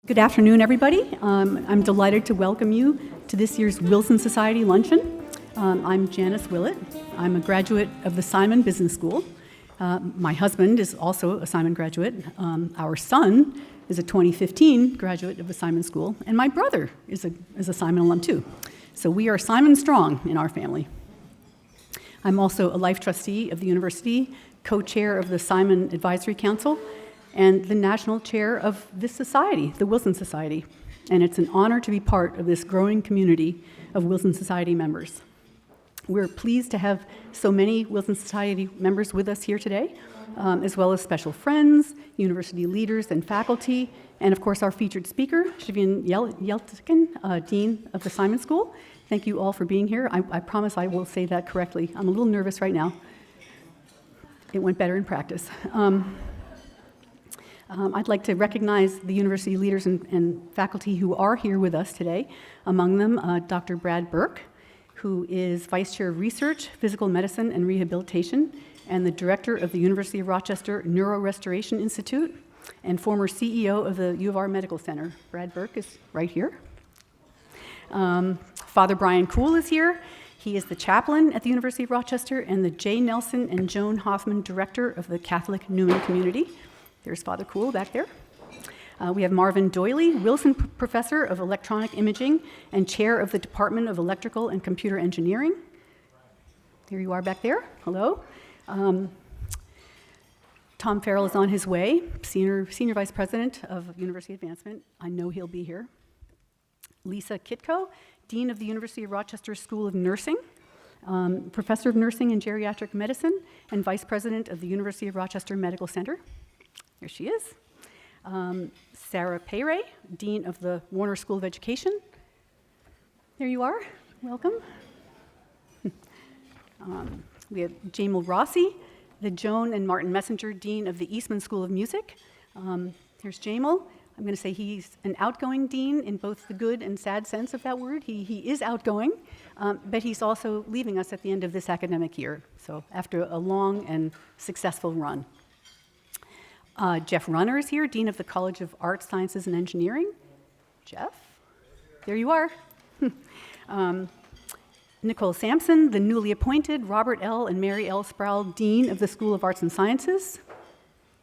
Good afternoon, everybody. I'm delighted to welcome you to this year's Wilson Society Luncheon. I'm Janice Willett. I'm a graduate of the Simon Business School. My husband is also a Simon graduate. Our son is a 2015 graduate of the Simon School, and my brother is a Simon alum too. So we are Simon strong in our family. I'm also a life trustee of the university, co-chair of the Simon Advisory Council, and the national chair of this society, the Wilson Society. And it's an honor to be part of this growing community of Wilson Society members. We're pleased to have so many Wilson Society members with us here today, as well as special friends, university leaders and faculty, and of course our featured speaker, Sevin Yeltekin, Dean of the Simon School. Thank you all for being here. I promise I will say that correctly. I'm a little nervous right now. It went better in practice. I'd like to recognize the university leaders and faculty who are here with us today. Among them, Dr. Brad Burke, who is Vice Chair of Research, Physical Medicine and Rehabilitation, and the Director of the University of Rochester Neurorestoration Institute, and former CEO of the U of R Medical Center. Brad Burke is right here. Father Brian Kuhl is here. He is the chaplain at the University of Rochester and the J. Nelson and Joan Hoffman Director of the Catholic Newman Community. There's Father Kuhl back there. We have Marvin Doyley, Wilson Professor of Electronic Imaging and Chair of the Department of Electrical and Computer Engineering. There you are back there. Hello. Tom Farrell is on his way, Senior Vice President of University Advancement. I know he'll be here. Lisa Kitko, Dean of the University of Rochester School of Nursing, Professor of Nursing and Geriatric Medicine, and Vice President of the University of Rochester Medical Center. There she is. Sarah Payray, Dean of the Warner School of Education. There you are. Welcome. We have Jamal Rossi, the Joan and Martin Messenger Dean of the Eastman School of Music. Here's Jamal. I'm going to say he's an outgoing dean in both the good and sad sense of that word. He is outgoing, but he's also leaving us at the end of this academic year, so after a long and successful run. Jeff Runner is here, Dean of the College of Arts, Sciences, and Engineering. Jeff, there you are. Nicole Sampson, the newly appointed Robert L. and Mary L. Sproul Dean of the School of Arts and Sciences.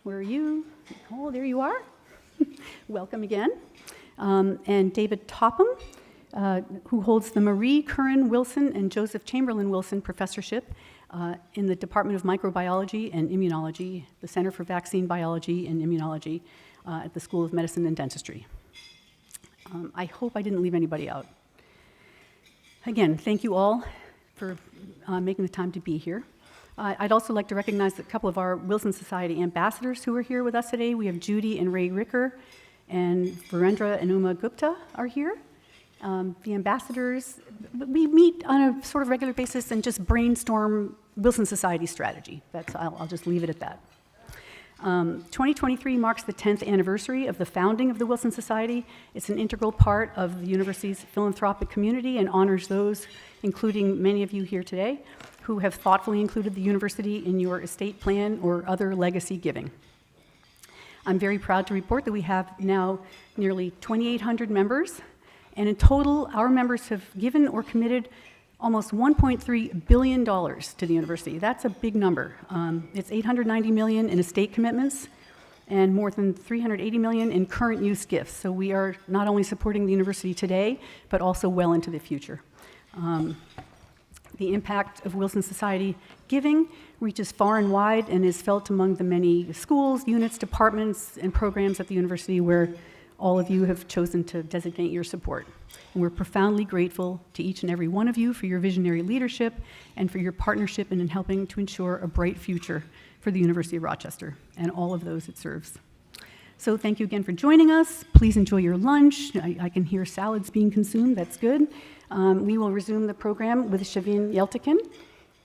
Where are you? Nicole, there you are. Welcome again. And David Topham, who holds the Marie Curran Wilson and Joseph Chamberlain Wilson Professorship in the Department of Microbiology and Immunology, the Center for Vaccine Biology and Immunology at the School of Medicine and Dentistry. I hope I didn't leave anybody out. Again, thank you all for making the time to be here. I'd also like to recognize a couple of our Wilson Society ambassadors who are here with us today. We have Judy and Ray Ricker, and Virendra and Uma Gupta are here. The ambassadors, we meet on a sort of regular basis and just brainstorm Wilson Society strategy. I'll just leave it at that. 2023 marks the 10th anniversary of the founding of the Wilson Society. It's an integral part of the university's philanthropic community and honors those, including many of you here today, who have thoughtfully included the university in your estate plan or other legacy giving. I'm very proud to report that we have now nearly 2,800 members, and in total, our members have given or committed almost $1.3 billion to the university. That's a big number. It's $890 million in estate commitments and more than $380 million in current use gifts. So we are not only supporting the university today, but also well into the future. The impact of Wilson Society giving reaches far and wide and is felt among the many schools, units, departments, and programs at the university where all of you have chosen to designate your support. And we're profoundly grateful to each and every one of you for your visionary leadership and for your partnership in helping to ensure a bright future for the University of Rochester and all of those it serves. So thank you again for joining us. Please enjoy your lunch. I can hear salads being consumed. That's good. We will resume the program with Sevin Yeltekin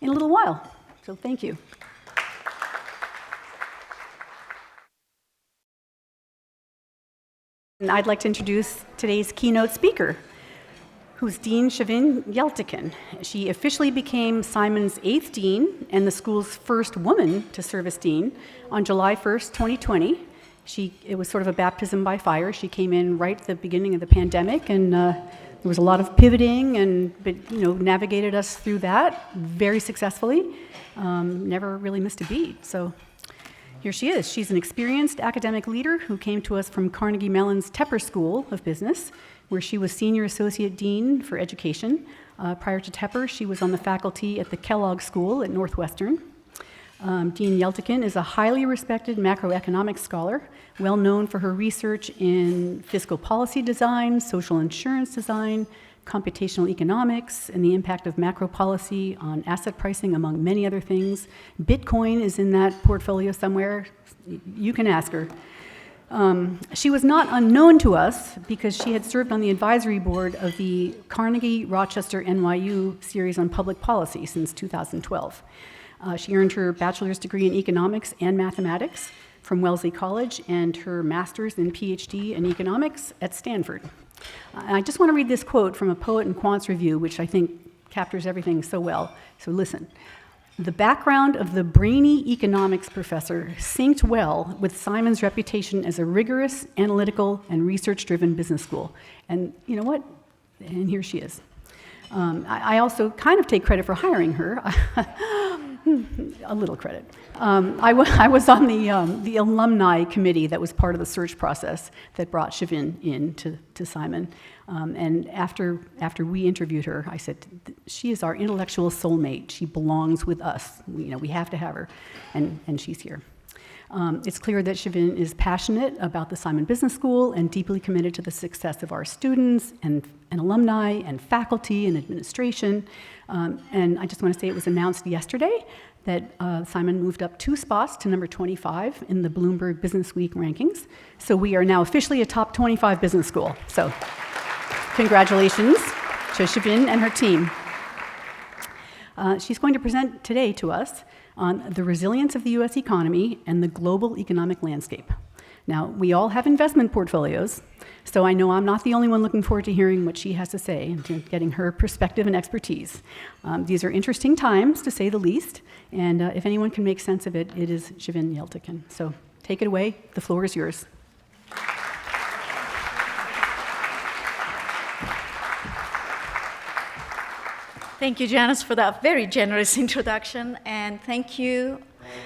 in a little while. So thank you. And I'd like to introduce today's keynote speaker, who's Dean Sevin Yeltekin. She officially became Simon's 8th dean and the school's first woman to serve as dean on July 1st, 2020, It was sort of a baptism by fire. She came in right at the beginning of the pandemic, and there was a lot of pivoting, but navigated us through that very successfully. Never really missed a beat. So here she is. She's an experienced academic leader who came to us from Carnegie Mellon's Tepper School of Business, where she was Senior Associate Dean for Education. Prior to Tepper, she was on the faculty at the Kellogg School at Northwestern. Dean Yeltekin is a highly respected macroeconomics scholar, well known for her research in fiscal policy design, social insurance design, computational economics, and the impact of macro policy on asset pricing, among many other things. Bitcoin is in that portfolio somewhere. You can ask her. She was not unknown to us because she had served on the advisory board of the Carnegie, Rochester, NYU series on public policy since 2012. She earned her bachelor's degree in economics and mathematics from Wellesley College and her master's and PhD in economics at Stanford. I just want to read this quote from a Poet and Quant's review, which I think captures everything so well. So listen. The background of the brainy economics professor synced well with Simon's reputation as a rigorous, analytical, and research-driven business school. And you know what? And here she is. I also kind of take credit for hiring her. A little credit. I was on the alumni committee that was part of the search process that brought Sevin in to Simon. And after we interviewed her, I said, she is our intellectual soulmate. She belongs with us. We have to have her, and she's here. It's clear that Sevin is passionate about the Simon Business School and deeply committed to the success of our students and alumni and faculty and administration. And I just want to say it was announced yesterday that Simon moved up 2 spots to number 25 in the Bloomberg Business Week rankings. So we are now officially a top 25 business school. So congratulations to Sevin and her team. She's going to present today to us on the resilience of the U.S. economy and the global economic landscape. Now, we all have investment portfolios, so I know I'm not the only one looking forward to hearing what she has to say and to getting her perspective and expertise. These are interesting times, to say the least, and if anyone can make sense of it, it is Sevin Yeltekin. So take it away. The floor is yours. Thank you, Janice, for that very generous introduction, and thank you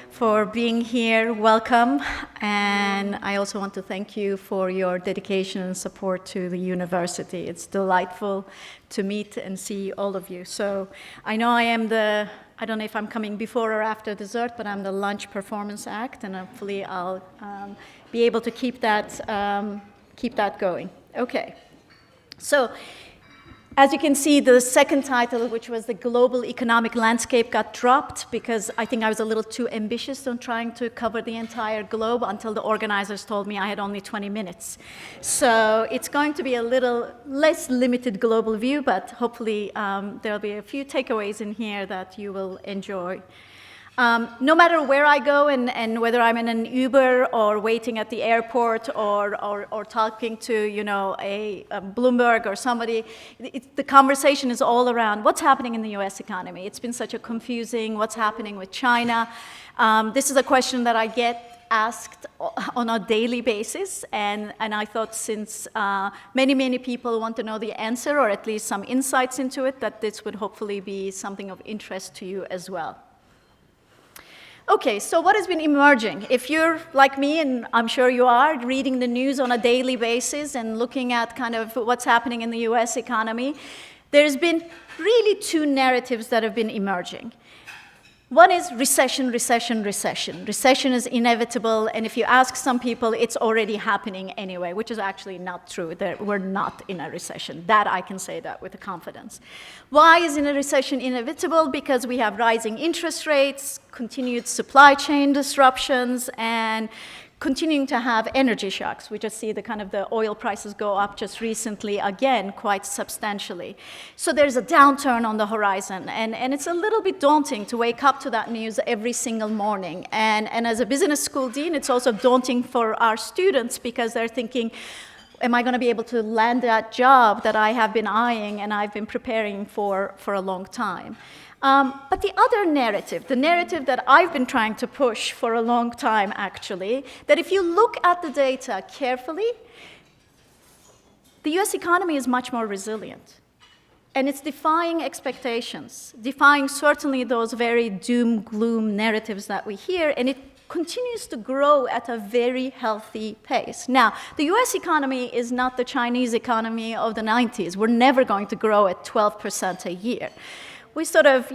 for being here. Welcome, and I also want to thank you for your dedication and support to the university. It's delightful to meet and see all of you. So I know I don't know if I'm coming before or after dessert, but I'm the lunch performance act, and hopefully I'll be able to keep that going. Okay, so as you can see, the second title, which was the global economic landscape, got dropped because I think I was a little too ambitious on trying to cover the entire globe until the organizers told me I had only 20 minutes. So it's going to be a little less limited global view, but hopefully there'll be a few takeaways in here that you will enjoy. No matter where I go and whether I'm in an Uber or waiting at the airport or talking to a Bloomberg or somebody, the conversation is all around what's happening in the U.S. economy. It's been such a confusing what's happening with China. This is a question that I get asked on a daily basis, and I thought since many people want to know the answer or at least some insights into it, that this would hopefully be something of interest to you as well. Okay, so what has been emerging? If you're like me, and I'm sure you are, reading the news on a daily basis and looking at kind of what's happening in the US economy, there's been really 2 narratives that have been emerging. One is recession. Recession is inevitable, and if you ask some people, it's already happening anyway, which is actually not true. We're not in a recession. That I can say that with confidence. Why is a recession inevitable? Because we have rising interest rates, continued supply chain disruptions, and continuing to have energy shocks. We just see the oil prices go up just recently, again, quite substantially. So there's a downturn on the horizon, and it's a little bit daunting to wake up to that news every single morning. And as a business school dean, it's also daunting for our students because they're thinking, am I going to be able to land that job that I have been eyeing and I've been preparing for a long time? But the other narrative, the narrative that I've been trying to push for a long time, actually, that if you look at the data carefully, the US economy is much more resilient. And it's defying expectations, defying certainly those very doom, gloom narratives that we hear, and it continues to grow at a very healthy pace. Now, the US economy is not the Chinese economy of the 90s. We're never going to grow at 12% a year. We sort of,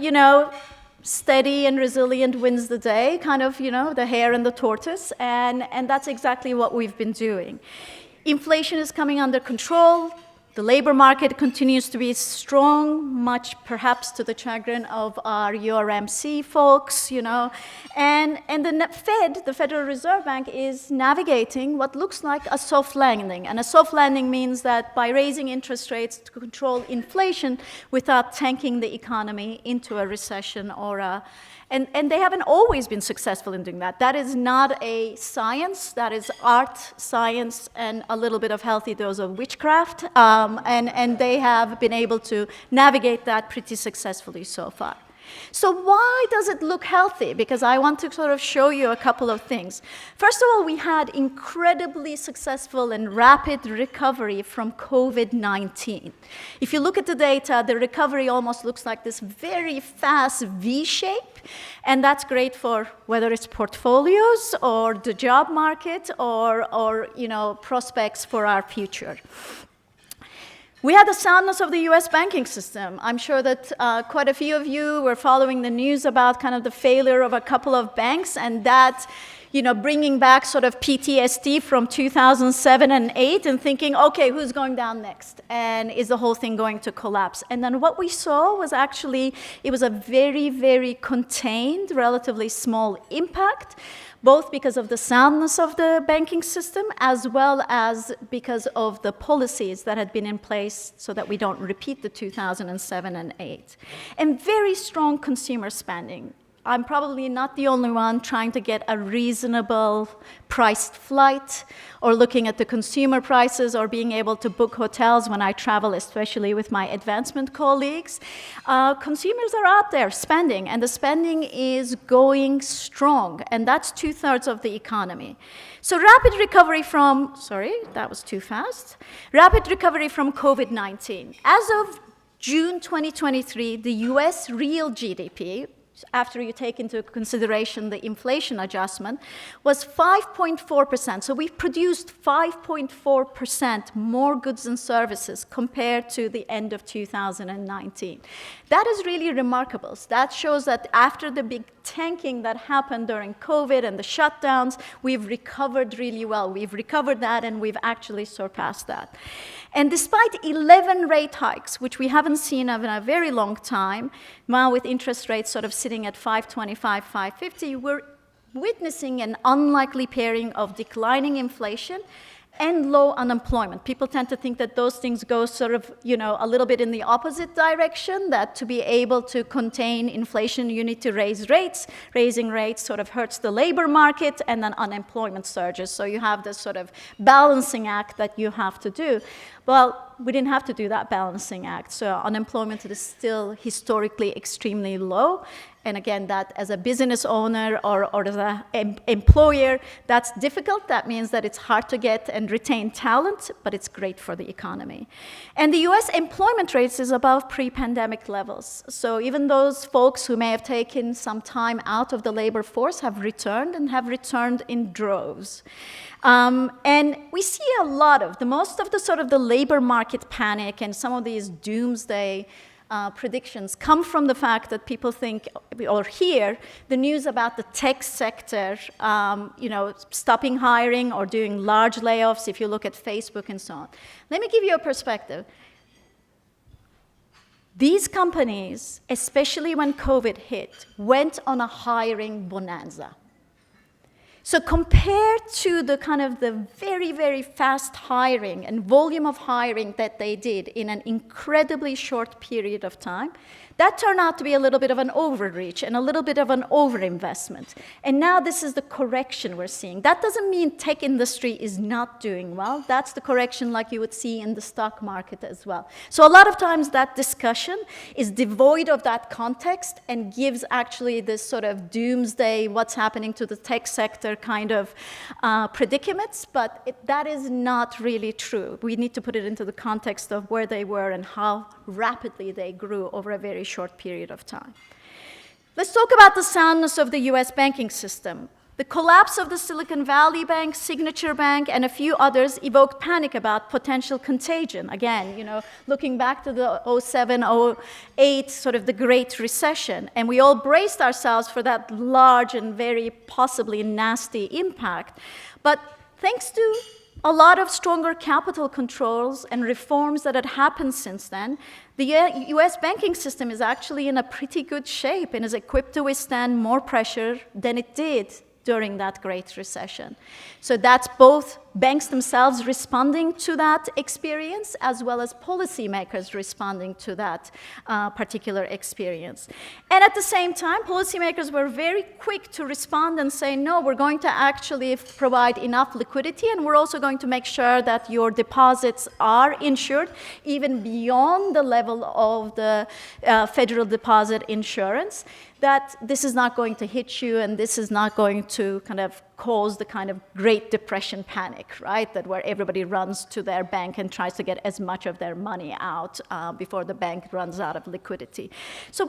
steady and resilient wins the day, kind of, the hare and the tortoise, and that's exactly what we've been doing. Inflation is coming under control. The labor market continues to be strong, much perhaps to the chagrin of our URMC folks, And the Fed, the Federal Reserve Bank, is navigating what looks like a soft landing. And a soft landing means that by raising interest rates to control inflation without tanking the economy into a recession or a... And they haven't always been successful in doing that. That is not a science. That is art, science, and a little bit of healthy dose of witchcraft. And they have been able to navigate that pretty successfully so far. So why does it look healthy? Because I want to sort of show you a couple of things. First of all, we had incredibly successful and rapid recovery from COVID-19. If you look at the data, the recovery almost looks like this very fast V shape, and that's great for whether it's portfolios or the job market or prospects for our future. We had the soundness of the US banking system. I'm sure that quite a few of you were following the news about kind of the failure of a couple of banks, and that, bringing back sort of PTSD from 2007 and 2008 and thinking, okay, who's going down next? And is the whole thing going to collapse? And then what we saw was actually, it was a very, very contained, relatively small impact, both because of the soundness of the banking system as well as because of the policies that had been in place so that we don't repeat the 2007 and 2008. And very strong consumer spending. I'm probably not the only one trying to get a reasonable priced flight or looking at the consumer prices or being able to book hotels when I travel, especially with my advancement colleagues. Consumers are out there spending, and the spending is going strong, and that's 2/3 of the economy. So rapid recovery from, sorry, that was too fast. Rapid recovery from COVID-19. As of June 2023, the US real GDP, after you take into consideration the inflation adjustment, was 5.4%. So we've produced 5.4% more goods and services compared to the end of 2019. That is really remarkable. That shows that after the big tanking that happened during COVID and the shutdowns, we've recovered really well. We've recovered that, and we've actually surpassed that. And despite 11 rate hikes, which we haven't seen in a very long time, now with interest rates sort of sitting at 5.25, 5.50, we're witnessing an unlikely pairing of declining inflation and low unemployment. People tend to think that those things go sort of, a little bit in the opposite direction, that to be able to contain inflation, you need to raise rates. Raising rates sort of hurts the labor market, and then unemployment surges. So you have this sort of balancing act that you have to do. Well, we didn't have to do that balancing act. So unemployment is still historically extremely low. And again, that as a business owner or as an employer, that's difficult. That means that it's hard to get and retain talent, but it's great for the economy. And the US employment rates is above pre-pandemic levels. So even those folks who may have taken some time out of the labor force have returned, and have returned in droves. And we see a lot of, most of the sort of the labor market panic and some of these doomsday predictions come from the fact that people think or hear the news about the tech sector, stopping hiring or doing large layoffs, if you look at Facebook and so on. Let me give you a perspective. These companies, especially when COVID hit, went on a hiring bonanza. So compared to the kind of the very, very fast hiring and volume of hiring that they did in an incredibly short period of time, That turned out to be a little bit of an overreach and a little bit of an overinvestment. And now this is the correction we're seeing. That doesn't mean tech industry is not doing well. That's the correction like you would see in the stock market as well. So a lot of times that discussion is devoid of that context and gives actually this sort of doomsday, what's happening to the tech sector kind of predicaments, but that is not really true. We need to put it into the context of where they were and how rapidly they grew over a very short period of time. Let's talk about the soundness of the US banking system. The collapse of the Silicon Valley Bank, Signature Bank, and a few others evoked panic about potential contagion. Again, looking back to the 07, 08, sort of the Great Recession, and we all braced ourselves for that large and very possibly nasty impact. But thanks to a lot of stronger capital controls and reforms that had happened since then, the US banking system is actually in a pretty good shape and is equipped to withstand more pressure than it did during that Great Recession. So that's both banks themselves responding to that experience as well as policymakers responding to that particular experience. And at the same time, policymakers were very quick to respond and say, no, we're going to actually provide enough liquidity, and we're also going to make sure that your deposits are insured even beyond the level of the federal deposit insurance, that this is not going to hit you and this is not going to kind of cause the kind of Great Depression panic, right? That where everybody runs to their bank and tries to get as much of their money out before the bank runs out of liquidity. So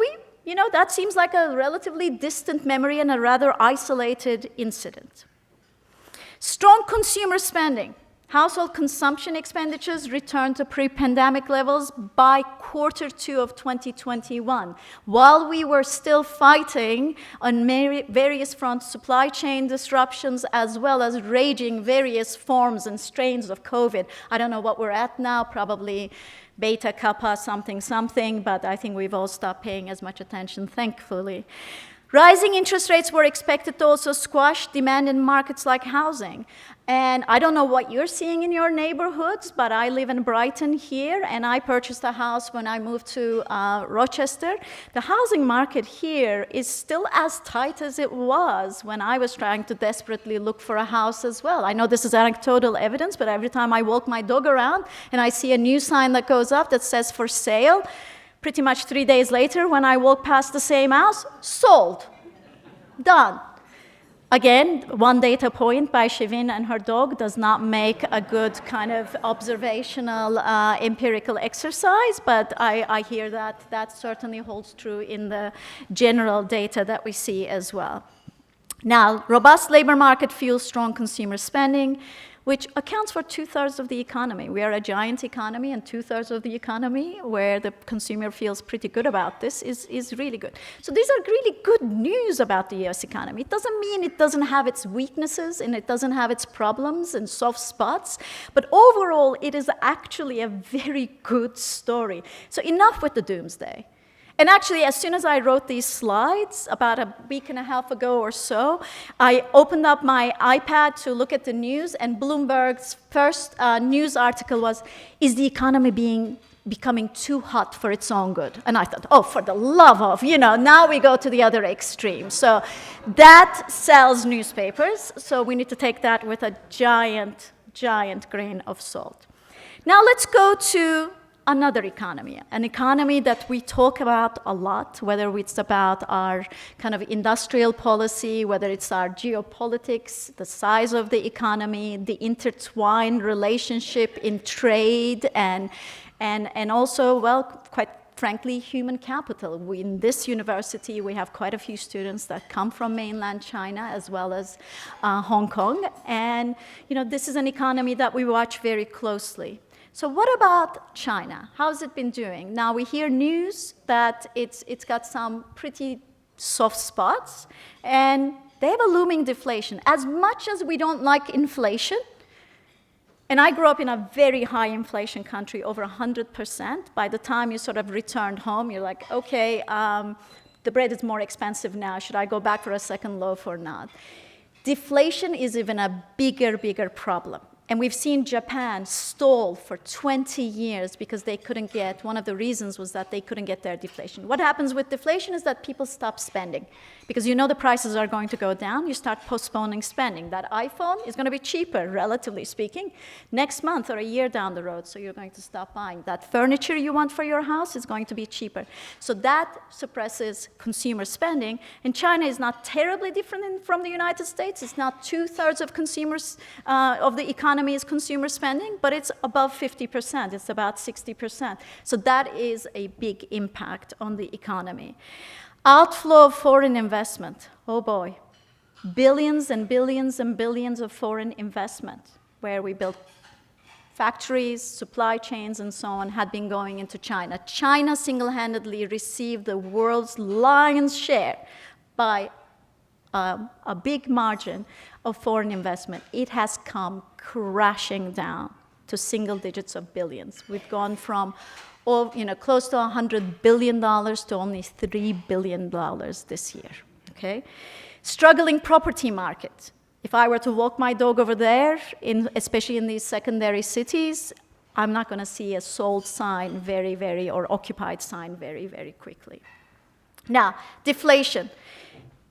that seems like a relatively distant memory and a rather isolated incident. Strong consumer spending. Household consumption expenditures returned to pre-pandemic levels by Q2 of 2021. While we were still fighting on various fronts, supply chain disruptions, as well as raging various forms and strains of COVID. I don't know what we're at now, probably beta, kappa, something, but I think we've all stopped paying as much attention, thankfully. Rising interest rates were expected to also squash demand in markets like housing. And I don't know what you're seeing in your neighborhoods, but I live in Brighton here, and I purchased a house when I moved to Rochester. The housing market here is still as tight as it was when I was trying to desperately look for a house as well. I know this is anecdotal evidence, but every time I walk my dog around and I see a new sign that goes up that says for sale, pretty much 3 days later, when I walk past the same house, sold, done. Again, one data point by Sevin and her dog does not make a good kind of observational, empirical exercise, but I hear that certainly holds true in the general data that we see as well. Now, robust labor market fuels strong consumer spending, which accounts for 2/3 of the economy. We are a giant economy, and 2/3 of the economy where the consumer feels pretty good about this is really good. So these are really good news about the US economy. It doesn't mean it doesn't have its weaknesses and it doesn't have its problems and soft spots, but overall it is actually a very good story. So enough with the doomsday. And actually, as soon as I wrote these slides, about a week and a half ago or so, I opened up my iPad to look at the news, and Bloomberg's first news article was, is the economy becoming too hot for its own good? And I thought, oh, for the love of, now we go to the other extreme. So that sells newspapers, so we need to take that with a giant, giant grain of salt. Now let's go to another economy, an economy that we talk about a lot, whether it's about our kind of industrial policy, whether it's our geopolitics, the size of the economy, the intertwined relationship in trade, and also, well, quite frankly, human capital. In this university, we have quite a few students that come from mainland China as well as Hong Kong, and this is an economy that we watch very closely. So what about China? How's it been doing? Now we hear news that it's got some pretty soft spots, and they have a looming deflation. As much as we don't like inflation, and I grew up in a very high inflation country, over 100%, by the time you sort of returned home, you're like, okay, the bread is more expensive now. Should I go back for a second loaf or not? Deflation is even a bigger problem. And we've seen Japan stall for 20 years because they couldn't get, one of the reasons was that they couldn't get their deflation. What happens with deflation is that people stop spending. Because you know the prices are going to go down, you start postponing spending. That iPhone is going to be cheaper, relatively speaking, next month or a year down the road, so you're going to stop buying. That furniture you want for your house is going to be cheaper. So that suppresses consumer spending. And China is not terribly different from the United States. It's not 2/3 of consumers, of the economy is consumer spending, but it's above 50%. It's about 60%. So that is a big impact on the economy. Outflow of foreign investment, oh boy. Billions and billions and billions of foreign investment, where we built factories, supply chains, and so on, had been going into China. China single-handedly received the world's lion's share by a big margin of foreign investment. It has come crashing down to single digits of billions. We've gone from close to $100 billion to only $3 billion this year, okay? Struggling property market. If I were to walk my dog over there, especially in these secondary cities, I'm not gonna see a sold sign or occupied sign very, very quickly. Now, deflation.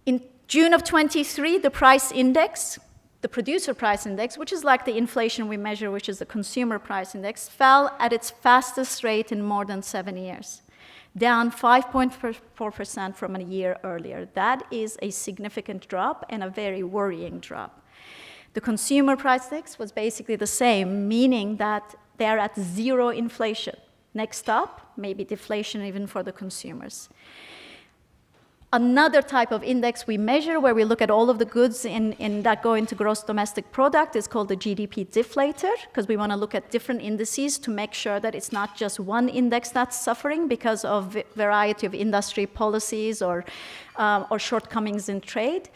In June of 23, the price index, the producer price index, which is like the inflation we measure, which is the consumer price index, fell at its fastest rate in more than 7 years, down 5.4% from a year earlier. That is a significant drop and a very worrying drop. The consumer price index was basically the same, meaning that they're at zero inflation. Next up, maybe deflation even for the consumers. Another type of index we measure where we look at all of the goods that go into gross domestic product is called the GDP deflator, because we want to look at different indices to make sure that it's not just one index that's suffering because of variety of industry policies or shortcomings in trade.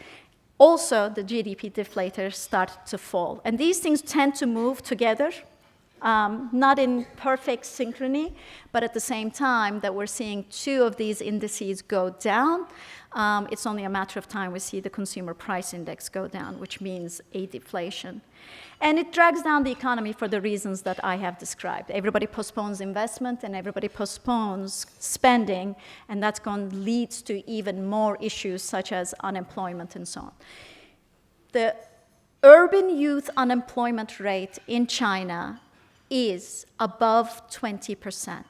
Also, the GDP deflator started to fall. And these things tend to move together. Not in perfect synchrony, but at the same time that we're seeing two of these indices go down, it's only a matter of time we see the consumer price index go down, which means a deflation. And it drags down the economy for the reasons that I have described. Everybody postpones investment and everybody postpones spending, and that's going to lead to even more issues such as unemployment and so on. The urban youth unemployment rate in China is above 20%.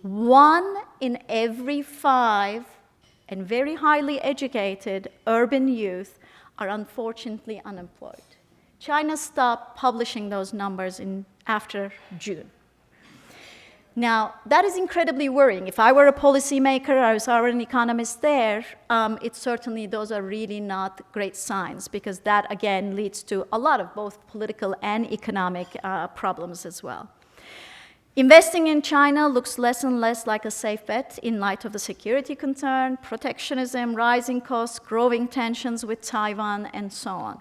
1 in every 5 and very highly educated urban youth are unfortunately unemployed. China stopped publishing those numbers after June. Now, that is incredibly worrying. If I were a policymaker, or if I were an economist there, those are really not great signs, because that, again, leads to a lot of both political and economic problems as well. Investing in China looks less and less like a safe bet in light of the security concern, protectionism, rising costs, growing tensions with Taiwan, and so on.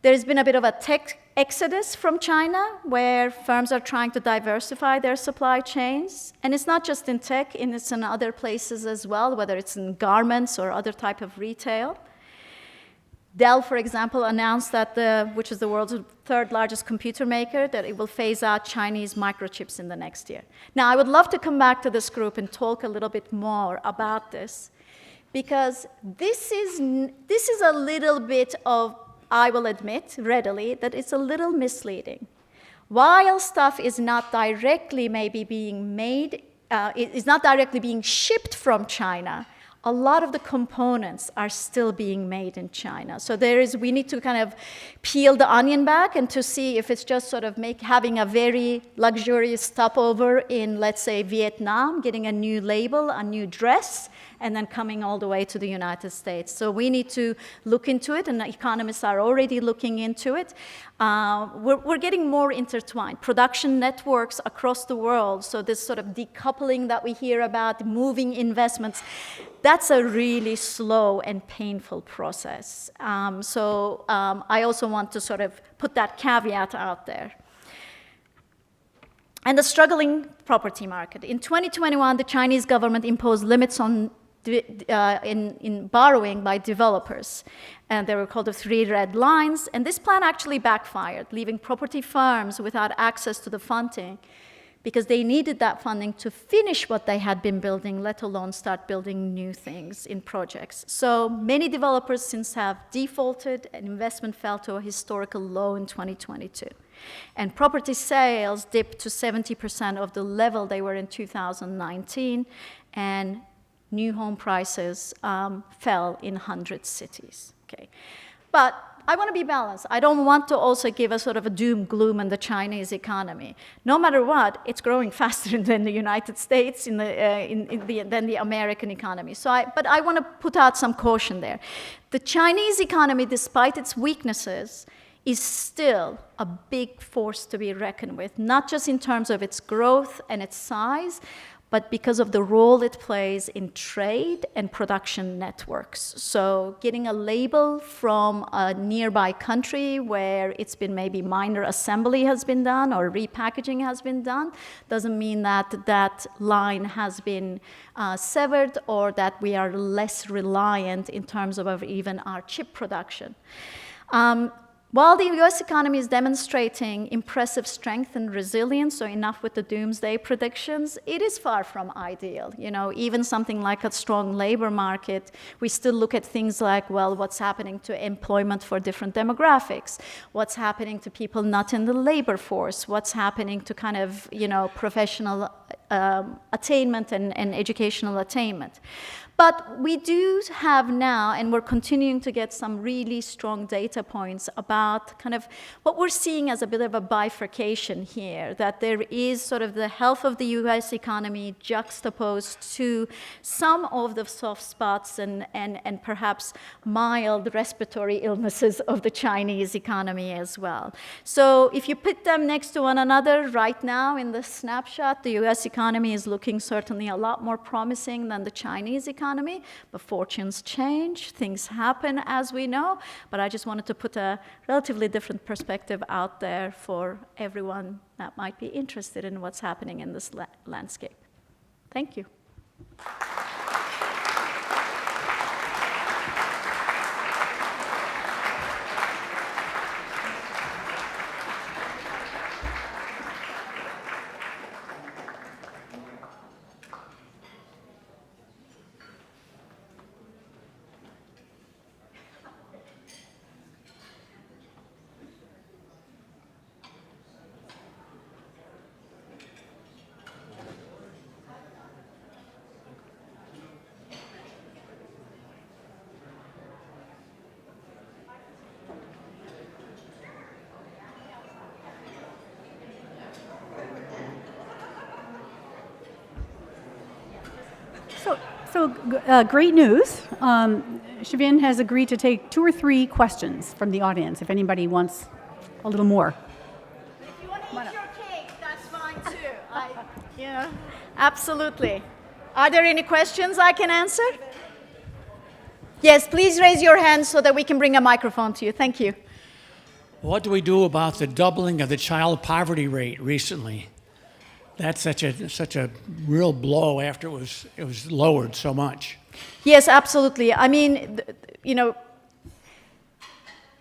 There's been a bit of a tech exodus from China, where firms are trying to diversify their supply chains. And it's not just in tech, it's in other places as well, whether it's in garments or other type of retail. Dell, for example, announced that which is the world's third largest computer maker, that it will phase out Chinese microchips in the next year. Now, I would love to come back to this group and talk a little bit more about this, because this is a little bit of, I will admit readily, that it's a little misleading. While stuff is not directly maybe being made, is not directly being shipped from China, a lot of the components are still being made in China. So we need to kind of peel the onion back and to see if it's just sort of having a very luxurious stopover in, let's say, Vietnam, getting a new label, a new dress, and then coming all the way to the United States. So we need to look into it, and the economists are already looking into it. We're getting more intertwined. Production networks across the world, so this sort of decoupling that we hear about, moving investments, that's a really slow and painful process. I also want to sort of put that caveat out there. And the struggling property market. In 2021, the Chinese government imposed limits on in borrowing by developers. And they were called the 3 red lines. And this plan actually backfired, leaving property firms without access to the funding because they needed that funding to finish what they had been building, let alone start building new things in projects. So many developers since have defaulted, and investment fell to a historical low in 2022. And property sales dipped to 70% of the level they were in 2019, and new home prices fell in 100 cities. Okay. But I want to be balanced. I don't want to also give a sort of a doom gloom in the Chinese economy. No matter what, it's growing faster than the United States than the American economy. But I want to put out some caution there. The Chinese economy, despite its weaknesses, is still a big force to be reckoned with, not just in terms of its growth and its size, but because of the role it plays in trade and production networks. So getting a label from a nearby country where it's been maybe minor assembly has been done or repackaging has been done doesn't mean that that line has been severed or that we are less reliant in terms of even our chip production. While the US economy is demonstrating impressive strength and resilience, so enough with the doomsday predictions, it is far from ideal. You know, even something like a strong labor market, we still look at things like, well, what's happening to employment for different demographics? What's happening to people not in the labor force? What's happening to kind of, you know, professional attainment and educational attainment? But we do have now, and we're continuing to get some really strong data points about kind of what we're seeing as a bit of a bifurcation here, that there is sort of the health of the US economy juxtaposed to some of the soft spots and perhaps mild respiratory illnesses of the Chinese economy as well. So if you put them next to one another right now in the snapshot, the US economy is looking certainly a lot more promising than the Chinese economy. But fortunes change, things happen, as we know. But I just wanted to put a relatively different perspective out there for everyone that might be interested in what's happening in this landscape. Thank you. So great news. Sevin has agreed to take 2 or 3 questions from the audience, if anybody wants a little more. If you want to eat your cake, that's fine too. Absolutely. Are there any questions I can answer? Yes, please raise your hand so that we can bring a microphone to you. Thank you. What do we do about the doubling of the child poverty rate recently? That's such a real blow after it was lowered so much. Yes, absolutely. I mean, you know,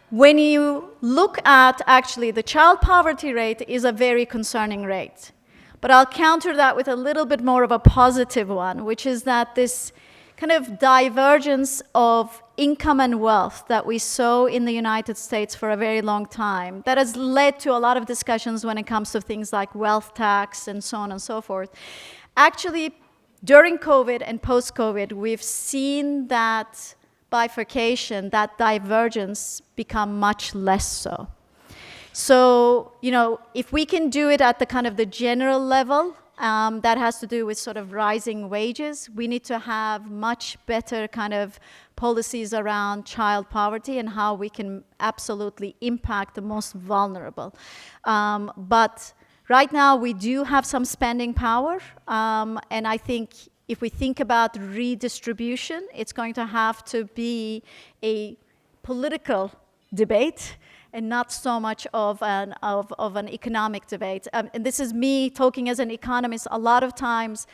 when you look at actually the child poverty rate is a very concerning rate. But I'll counter that with a little bit more of a positive one, which is that this kind of divergence of income and wealth that we saw in the United States for a very long time, that has led to a lot of discussions when it comes to things like wealth tax and so on and so forth. Actually, during COVID and post-COVID, we've seen that bifurcation, that divergence become much less so. So, you know, if we can do it at the kind of the general level, that has to do with sort of rising wages. We need to have much better kind of policies around child poverty and how we can absolutely impact the most vulnerable. But right now, we do have some spending power. And I think if we think about redistribution, it's going to have to be a political debate and not so much of an economic debate. And this is me talking as an economist. A lot of times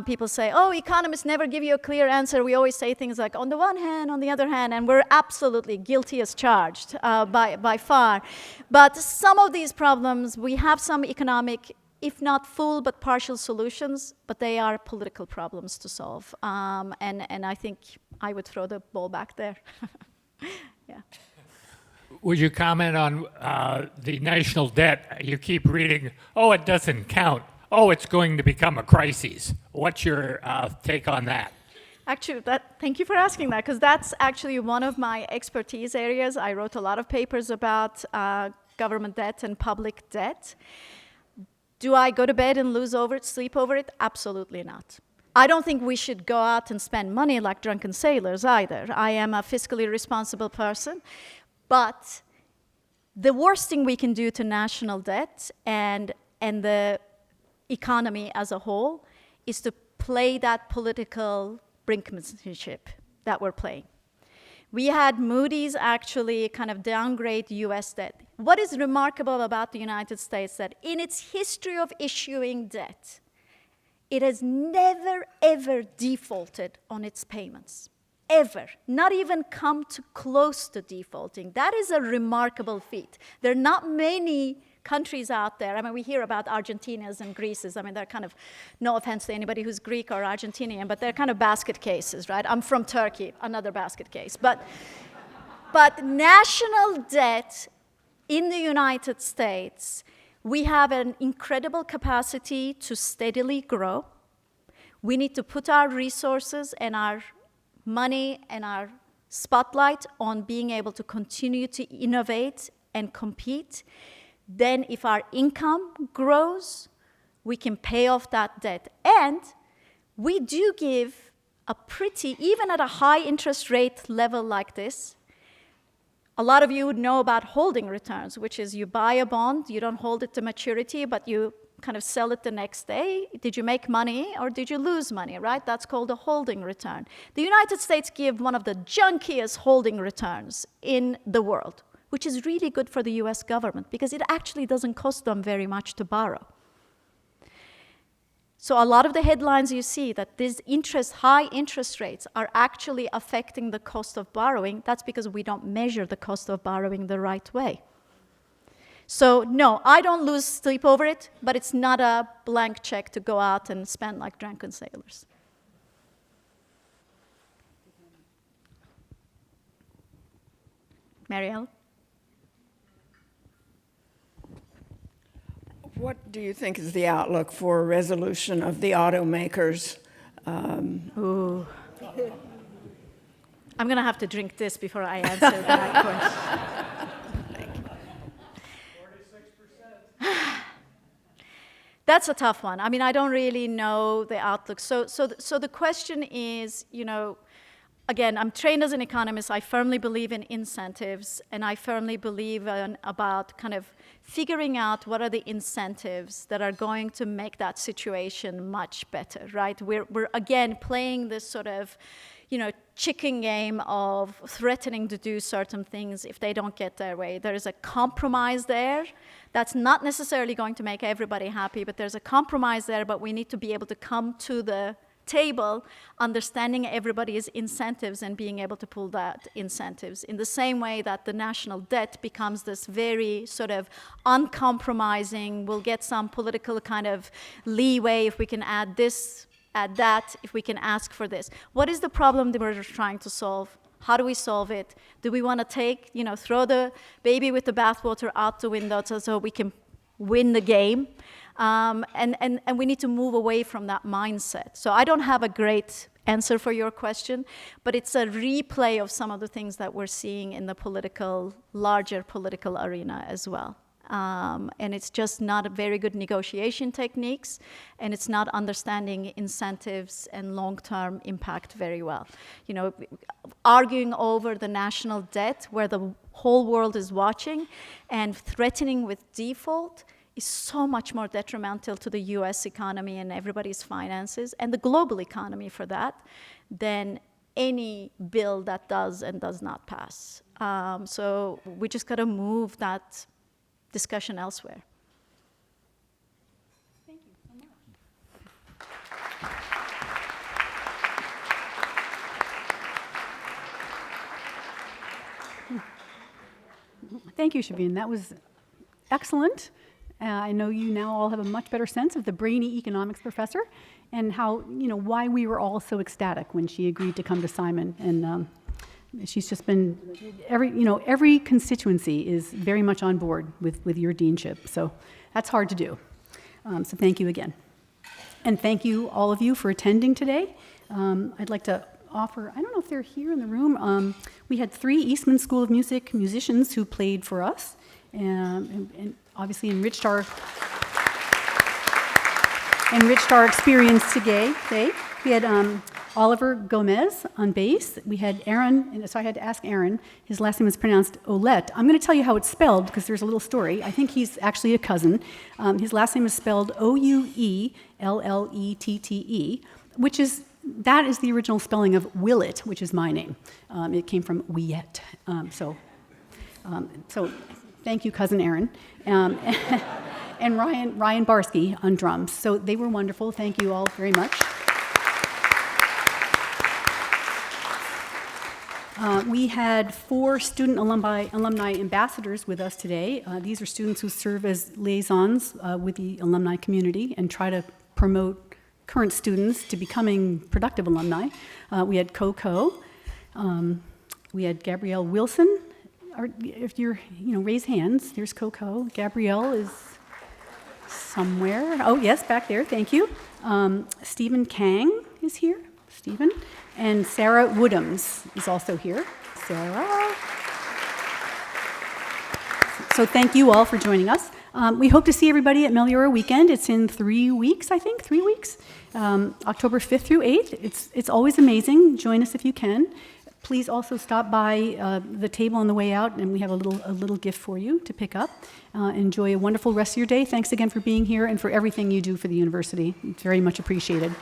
people say, oh, economists never give you a clear answer. We always say things like, on the one hand, on the other hand, and we're absolutely guilty as charged by far. But some of these problems, we have some economic, if not full but partial solutions, but they are political problems to solve. And I think I would throw the ball back there. Yeah. Would you comment on the national debt? You keep reading, oh, it doesn't count. Oh, it's going to become a crisis. What's your take on that? Actually, thank you for asking that, because that's actually one of my expertise areas. I wrote a lot of papers about government debt and public debt. Do I go to bed and lose over it, sleep over it? Absolutely not. I don't think we should go out and spend money like drunken sailors either. I am a fiscally responsible person. But the worst thing we can do to national debt and the economy as a whole is to play that political brinkmanship that we're playing. We had Moody's actually kind of downgrade US debt. What is remarkable about the United States that in its history of issuing debt, it has never, ever defaulted on its payments. Ever. Not even come to close to defaulting. That is a remarkable feat. There are not many countries out there. I mean, we hear about Argentinas and Greece's. I mean, they're kind of, no offense to anybody who's Greek or Argentinian, but they're kind of basket cases, right? I'm from Turkey, another basket case. But national debt in the United States, we have an incredible capacity to steadily grow. We need to put our resources and our money and our spotlight on being able to continue to innovate and compete. Then if our income grows, we can pay off that debt. And we do give a pretty, even at a high interest rate level like this, a lot of you would know about holding returns, which is you buy a bond, you don't hold it to maturity, but you kind of sell it the next day. Did you make money or did you lose money, right? That's called a holding return. The United States give one of the junkiest holding returns in the world, which is really good for the US government because it actually doesn't cost them very much to borrow. So a lot of the headlines you see that these high interest rates are actually affecting the cost of borrowing, that's because we don't measure the cost of borrowing the right way. So no, I don't lose sleep over it, but it's not a blank check to go out and spend like drunken sailors. Marielle? What do you think is the outlook for a resolution of the automakers? Ooh. I'm going to have to drink this before I answer that question. That's a tough one. I mean, I don't really know the outlook. So the question is, you know, again, I'm trained as an economist. I firmly believe in incentives, and I firmly believe about kind of figuring out what are the incentives that are going to make that situation much better, right? We're again playing this sort of, you know, chicken game of threatening to do certain things if they don't get their way. There is a compromise there. That's not necessarily going to make everybody happy, but there's a compromise there, but we need to be able to come to the table understanding everybody's incentives and being able to pull that incentives in the same way that the national debt becomes this very sort of uncompromising, we'll get some political kind of leeway if we can add this, add that, if we can ask for this. What is the problem that we're trying to solve? How do we solve it? Do we want to take, you know, throw the baby with the bathwater out the window so we can win the game? And we need to move away from that mindset. So I don't have a great answer for your question, but it's a replay of some of the things that we're seeing in the larger political arena as well. And it's just not a very good negotiation techniques, and it's not understanding incentives and long-term impact very well. You know, arguing over the national debt where the whole world is watching and threatening with default is so much more detrimental to the US economy and everybody's finances, and the global economy for that, than any bill that does and does not pass. So we just got to move that discussion elsewhere. Thank you, Sevin. That was excellent. I know you now all have a much better sense of the brainy economics professor and how, why we were all so ecstatic when she agreed to come to Simon. And she's just been, every constituency is very much on board with your deanship. So that's hard to do. So thank you again. And thank you, all of you, for attending today. I'd like to offer, I don't know if they're here in the room, we had 3 Eastman School of Music musicians who played for us and obviously enriched our experience today. We had Oliver Gomez on bass. We had Aaron, and so I had to ask Aaron, his last name is pronounced Olette. I'm going to tell you how it's spelled because there's a little story. I think he's actually a cousin. His last name is spelled Ouellettte, that is the original spelling of Willett, which is my name. It came from Ouellette. So thank you, cousin Aaron. And Ryan Barsky on drums. So they were wonderful. Thank you all very much. We had 4 student alumni ambassadors with us today. These are students who serve as liaisons with the alumni community and try to promote current students to becoming productive alumni. We had Coco. We had Gabrielle Wilson. If you're, raise hands. Here's Coco. Gabrielle is somewhere. Oh, yes, back there. Thank you. Stephen Kang is here. Stephen. And Sarah Woodhams is also here. Sarah. So thank you all for joining us. We hope to see everybody at Meliora Weekend. It's in 3 weeks, I think, 3 weeks. October 5th through 8th. It's always amazing. Join us if you can. Please also stop by the table on the way out, and we have a little gift for you to pick up. Enjoy a wonderful rest of your day. Thanks again for being here and for everything you do for the university. It's very much appreciated.